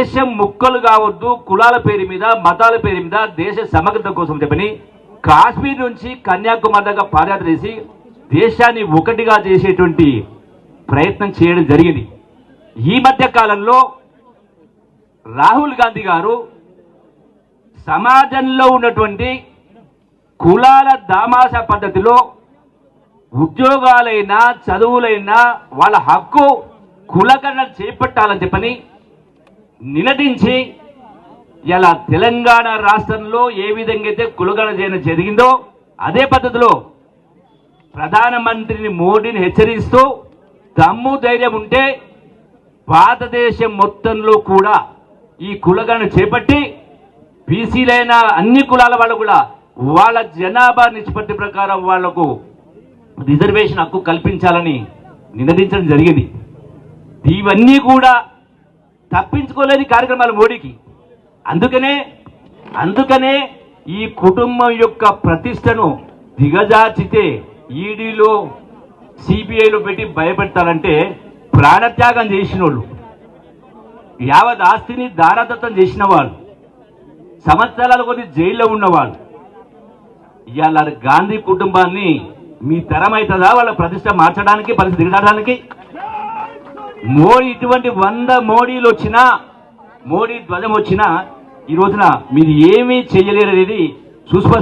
దేశం ముక్కలు కావద్దు, కులాల పేరు మీద మతాల పేరు మీద దేశ సమగ్రత కోసం చెప్పని కాశ్మీర్ నుంచి కన్యాకుమారి దాకా పాదయాత్ర చేసి దేశాన్ని ఒకటిగా చేసేటువంటి ప్రయత్నం చేయడం జరిగింది. ఈ మధ్య కాలంలో రాహుల్ గాంధీ గారు సమాజంలో ఉన్నటువంటి కులాల దామాషా పద్ధతిలో ఉద్యోగాలైనా చదువులైనా వాళ్ళ హక్కు కులగణన చేపట్టాలని చెప్పని నినదించి ఇలా తెలంగాణ రాష్ట్రంలో ఏ విధంగా అయితే కులగణన చేయడం జరిగిందో అదే పద్ధతిలో ప్రధానమంత్రిని మోడీని హెచ్చరిస్తూ దమ్ము ధైర్యం ఉంటే భారతదేశం మొత్తంలో కూడా ఈ కులగణన చేపట్టి బీసీలైన అన్ని కులాల వాళ్ళు కూడా వాళ్ళ జనాభా నిష్పత్తి ప్రకారం వాళ్లకు రిజర్వేషన్ హక్కు కల్పించాలని నినదించడం జరిగింది. ఇవన్నీ కూడా తప్పించుకోలేని కార్యక్రమాలు మోడీకి. అందుకనే ఈ కుటుంబం యొక్క ప్రతిష్టను దిగజార్చితే ఈడీలో సిబిఐలో పెట్టి భయపెడతారంటే ప్రాణత్యాగం చేసిన వాళ్ళు, యావత్ ఆస్తిని దారాదత్తం చేసిన వాళ్ళు, సంవత్సరాల కొద్ది జైల్లో ఉన్నవాళ్ళు ఇవాళ గాంధీ కుటుంబాన్ని మీ తరం అవుతుందా వాళ్ళ ప్రతిష్ట మార్చడానికి, పరిస్థితి దిగడానికి? మోడీ ఇటువంటి 100 మోడీలు వచ్చినా, మోడీ ధ్వజం వచ్చినా ఈ రోజున మీరు ఏమీ చేయలేరు అనేది సుస్పష్టం.